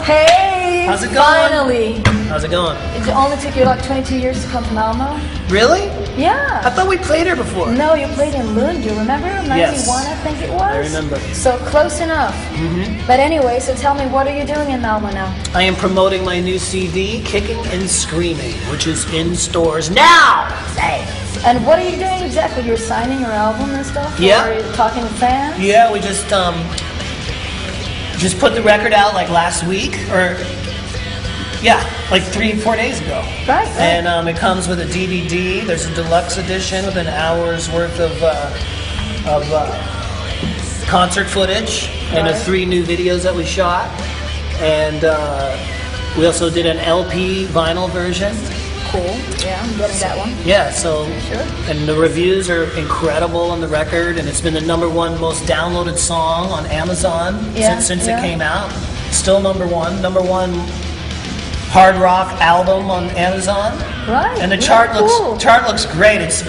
Hey! How's it going? Finally! How's it going? It only took you like 22 years to come to Malmo? Really? Yeah. I thought we played here before. No, you played in Lund, you remember? 91, Yes. I think it was? I remember. So close enough. But anyway, so tell me, what are you doing in Malmo now? I am promoting my new CD, Kicking and Screaming, which is in stores now! Thanks. And what are you doing exactly? You're signing your album and stuff? Yeah. Or are you talking to fans? Yeah, we just put the record out like last week, or yeah, like 3-4 days ago. Right. And it comes with a DVD. There's a deluxe edition with an hour's worth of concert footage and the 3 new videos that we shot. And we also did an LP vinyl version. Cool. Yeah, I'm getting that one. Yeah, so, Sure. and the reviews are incredible on the record, and it's been the #1 most downloaded song on Amazon since it came out. Still number one hard rock album on Amazon. Right. And the yeah, chart cool. looks great. It's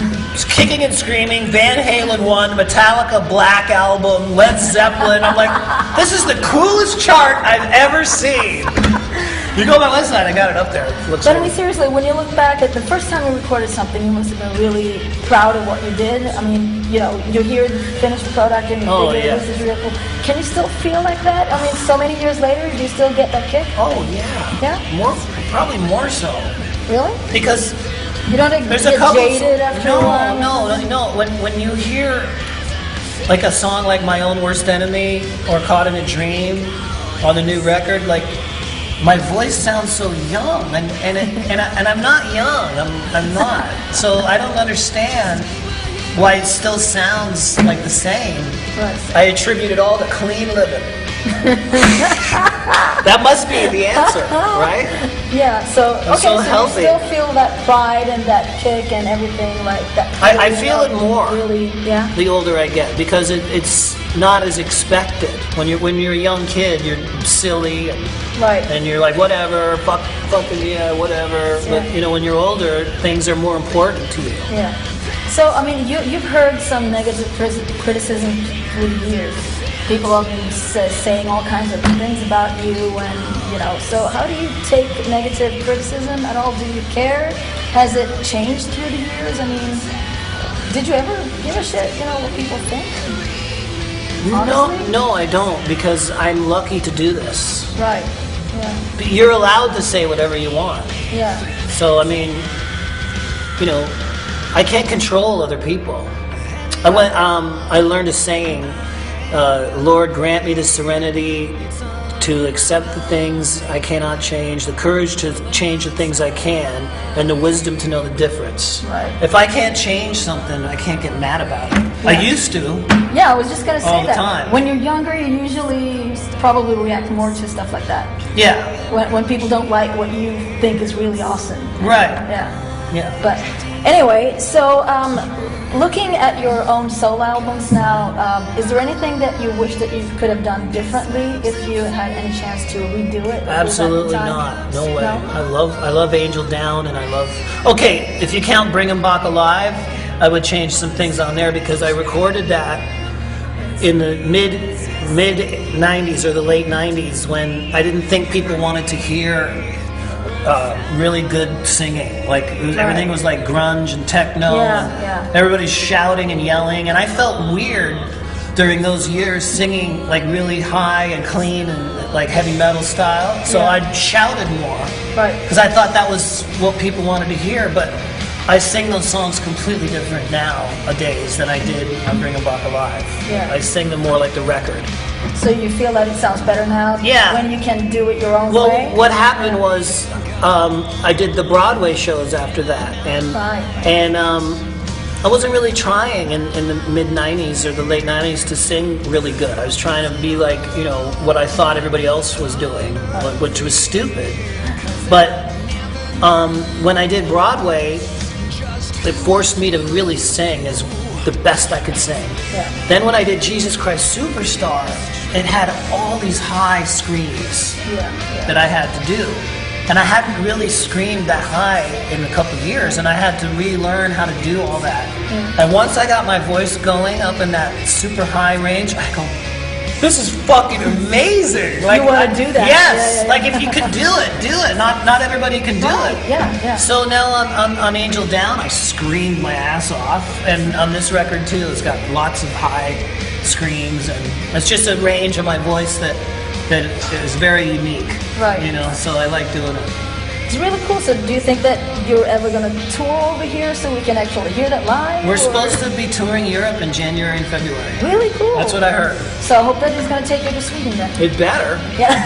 Kicking and Screaming, Van Halen 1, Metallica Black Album, Led Zeppelin. I'm like, this is the coolest chart I've ever seen. You go on my website, I got it up there. It looks But I cool. mean, seriously, when you look back at the first time you recorded something, you must have been really proud of what you did. I mean, you know, you hear the finished product and you figure this is real cool. Can you still feel like that? I mean, so many years later, do you still get that kick? Oh yeah. Yeah? Probably more so. Really? Because You don't there's get a couple. jaded after a while? No. When you hear like a song like My Own Worst Enemy or Caught in a Dream on the new record, like my voice sounds so young, and I'm not young. I'm not. So I don't understand why it still sounds like the same. Right. I attribute it all to clean living. That must be the answer, right? Yeah, so, I'm okay, so so healthy. you still feel that pride and that kick and everything like that? I feel it more. Really, yeah? The older I get, because it's not as expected. When you're a young kid, you're silly Right. and you're like whatever, fucking yeah, whatever. Yeah. But you know, when you're older, things are more important to you. Yeah. So, I mean, you've heard some negative criticism through the years. People have been saying all kinds of things about you, and you know. So, how do you take negative criticism at all? Do you care? Has it changed through the years? I mean, did you ever give a shit? You know what people think? Honestly? No, I don't, because I'm lucky to do this. Right. Yeah. But you're allowed to say whatever you want. Yeah. So I mean, you know, I can't control other people. I learned a saying, Lord, grant me the serenity to accept the things I cannot change, the courage to change the things I can, and the wisdom to know the difference. Right. If I can't change something, I can't get mad about it. Yeah. I used to. Yeah, I was just gonna say All the that. time. When you're younger, you usually probably react more to stuff like that. Yeah. When people don't like what you think is really awesome. Right. Yeah. Yeah. But anyway, so looking at your own solo albums now, is there anything that you wish that you could have done differently if you had any chance to redo it? Absolutely not. No way. I love Angel Down, and I love. Okay, if you count Bring 'Em Bach Alive, I would change some things on there because I recorded that in the mid 90s or the late 90s when I didn't think people wanted to hear really good singing. Like everything was like grunge and techno. Yeah. Everybody's shouting and yelling, and I felt weird during those years singing like really high and clean and like heavy metal style. So I shouted more. Right. Because I thought that was what people wanted to hear, but I sing those songs completely different nowadays than I did on Bring 'Em Bach Alive. Yeah. I sing them more like the record. So you feel that it sounds better now? Yeah. When you can do it your own Well, way? what happened was I did the Broadway shows after that, and I wasn't really trying in the mid 90s or the late 90s to sing really good. I was trying to be like, you know, what I thought everybody else was doing, which was stupid. But when I did Broadway, it forced me to really sing as the best I could sing. Yeah. Then when I did Jesus Christ Superstar, it had all these high screams that I had to do. And I hadn't really screamed that high in a couple of years, and I had to relearn how to do all that. And once I got my voice going up in that super high range, I go, this is fucking amazing. Like, you want to do that? Yes. Like if you could do it, do it. Not everybody can do it. Yeah. So now on Angel Down, I screamed my ass off, and on this record too, it's got lots of high screams, and it's just a range of my voice that is very unique. Right. You know, so I like doing it. It's really cool. So do you think that you're ever going to tour over here so we can actually hear that live? We're supposed to be touring Europe in January and February. Really cool. That's what I heard. So I hope that he's going to take you to Sweden then. It better. Yeah.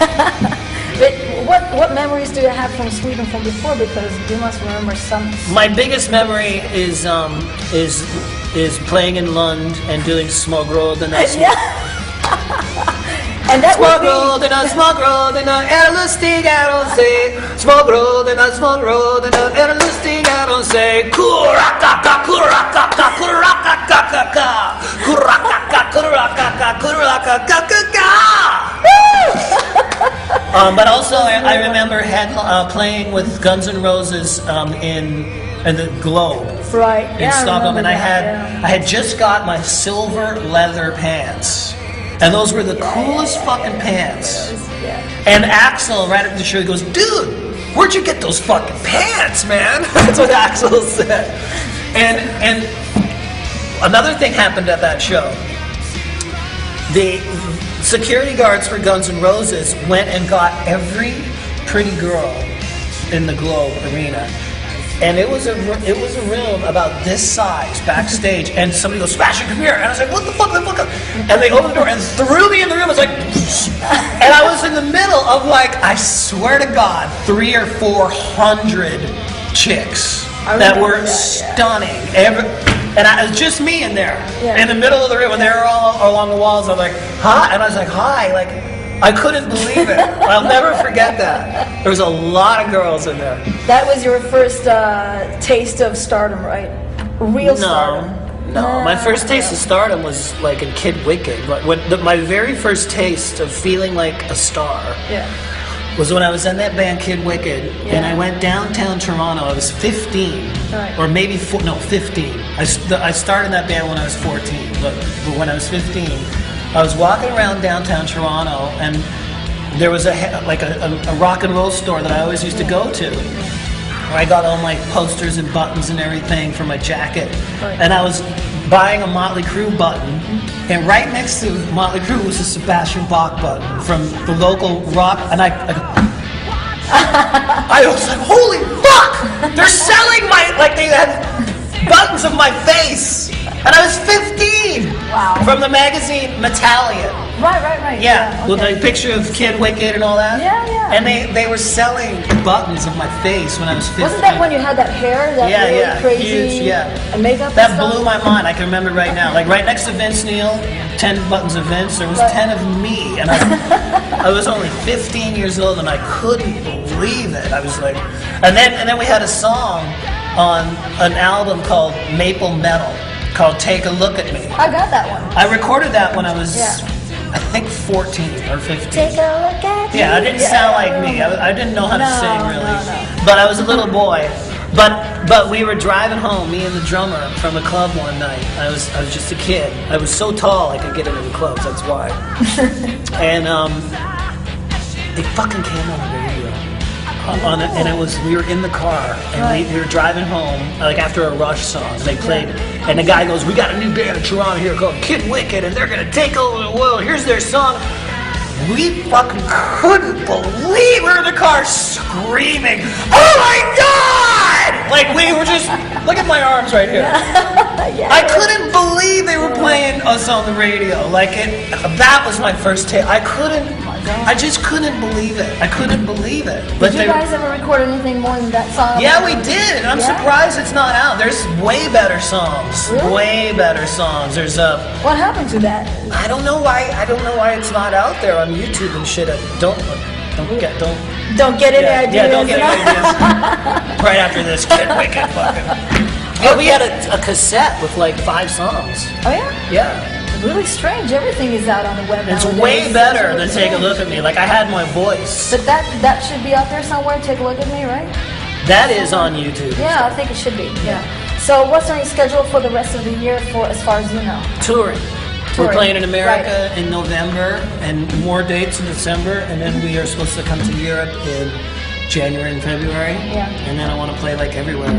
But what memories do you have from Sweden from before? Because you must remember some. My biggest memory is playing in Lund and doing Smågråd and Yeah. And that would be... Smågråden är lustiga de säger. Smågråden är lustiga de säger. Kurakaka, kurakaka, kurakaka, kurakaka, kurakaka, kurakaka. But also, I remember playing with Guns N' Roses in the Globe, right? In Stockholm, and I had just got my silver leather pants. And those were the coolest fucking pants. And Axl, right after the show, he goes, "Dude, where'd you get those fucking pants, man?" That's what Axl said. And another thing happened at that show. The security guards for Guns N' Roses went and got every pretty girl in the Globe Arena. And it was a room about this size backstage, and somebody goes, "Sebastian, come here!" And I was like, "What the fuck? And they opened the door and threw me in the room. I was like, and I was in the middle of like, I swear to God, 300 or 400 chicks that were stunning. And it was just me in there, in the middle of the room, and they were all along the walls. I'm like, "Hi," and I was like, "Hi," like. I couldn't believe it. I'll never forget that. There was a lot of girls in there. That was your first taste of stardom, right? Real stardom. No. My first taste of stardom was like in Kid Wicked. My very first taste of feeling like a star was when I was in that band Kid Wicked, and I went downtown Toronto. I was 15, or maybe 15. I started that band when I was 14, but when I was 15. I was walking around downtown Toronto, and there was a rock and roll store that I always used to go to, where I got all my posters and buttons and everything for my jacket. And I was buying a Motley Crue button, and right next to Motley Crue was a Sebastian Bach button from the local rock, and I was like, "Holy fuck! They're selling they had buttons of my face!" And I was 15! Wow. From the magazine Metallica. Right. Yeah, with a picture of Kid Wicked and all that. Yeah. And they were selling buttons of my face when I was 15. Wasn't that when you had that hair? That really crazy huge, and makeup that and stuff? blew my mind. I can remember right now. Like right next to Vince Neil, 10 buttons of Vince, there was 10 of me. And I was only 15 years old, and I couldn't believe it. I was like... And then we had a song on an album called Maple Metal, called Take a Look at Me. I got that one. I recorded that when I was, I think, 14 or 15. Take a look at me. Yeah, I didn't sound like me. I didn't know how to sing, really. No. But I was a little boy. But we were driving home, me and the drummer, from a club one night. I was just a kid. I was so tall I could get into the clubs, that's why. And they fucking came on the radio. And we were in the car, and we were driving home, like after a Rush song, and they played, and the guy goes, "We got a new band in Toronto here called Kid Wicked, and they're gonna take over the world. Here's their song." We fucking couldn't believe we were in the car screaming, "Oh my God!" Like we were just, look at my arms right here. I couldn't believe they were playing us on the radio. That was my first tape. I just couldn't believe it. I couldn't believe it. But did you guys ever record anything more than that song? Yeah, we did. And I'm surprised it's not out. There's way better songs. Really? Way better songs. There's What happened to that? I don't know why it's not out there on YouTube and shit. Don't get any ideas. Yeah, don't get any ideas. Right after this, Kid Wicked fucking. Yeah, we had a cassette with like 5 songs. Oh yeah? Yeah. Really strange. Everything is out on the web It's nowadays. way better than Take a Look at Me. Like I had my voice. But that should be out there somewhere. Take a look at me, right? That is on YouTube. Yeah, I think it should be. Yeah. So what's on your schedule for the rest of the year, for as far as you know? Touring. We're playing in America right. in November, and more dates in December, and then we are supposed to come to Europe in January and February. Yeah. And then I want to play like everywhere.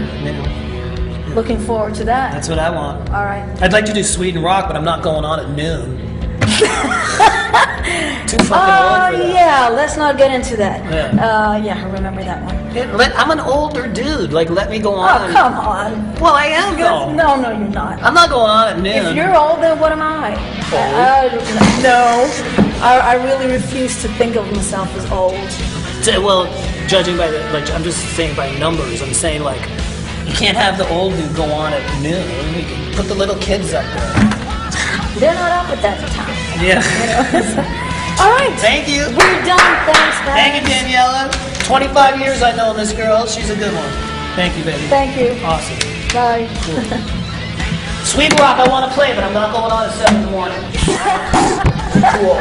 Looking forward to that. That's what I want. All right. I'd like to do Sweden Rock, but I'm not going on at noon. Too fucking old for that. Yeah, let's not get into that. Yeah. I remember that one. I'm an older dude. Like, let me go on. Oh, come on. Well, I am, though. No, you're not. I'm not going on at noon. If you're old, then what am I? No. I really refuse to think of myself as old. Well, judging by I'm just saying by numbers. I'm saying, like, you can't have the old dude go on at noon. You can put the little kids up there. They're not up at that time. Yeah. All right. Thank you. We're done. Thanks, man. Thank you, Daniela. 25 years I know this girl. She's a good one. Thank you, baby. Thank you. Awesome. Bye. Cool. Sweden Rock, I want to play, but I'm not going on at 7 in the morning. Cool.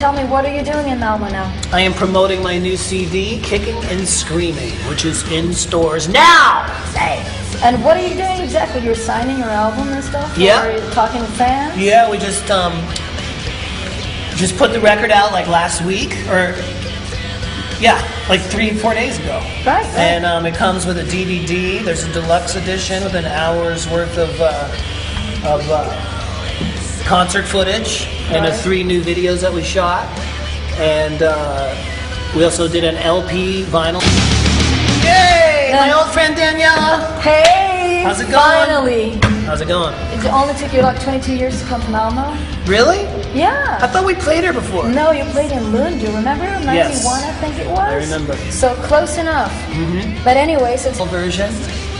Tell me, what are you doing in Malmo now? I am promoting my new CD, Kicking and Screaming, which is in stores now! Say. And what are you doing exactly? You're signing your album and stuff? Yeah. Or are you talking to fans? Yeah, we just put the record out like last week, or like 3-4 days ago. Right. And it comes with a DVD. There's a deluxe edition with an hour's worth of concert footage and the 3 new videos that we shot. And we also did an LP vinyl. Yay! My old friend Daniela. Hey! How's it going? Finally. How's it going? It only took you like 22 years to come to Malmo? Really? Yeah. I thought we played here before. No, you played in Lund, you remember? 91, Yes. I think it was. I remember. So close enough. Mm-hmm. But anyway, so it's Version.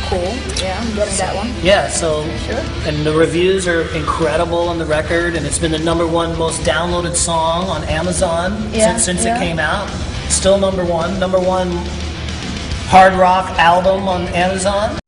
cool. Yeah, I'm getting that one. Yeah, so, Sure. and the reviews are incredible on the record, and it's been the #1 most downloaded song on Amazon since it came out. Still #1 hard rock album on Amazon.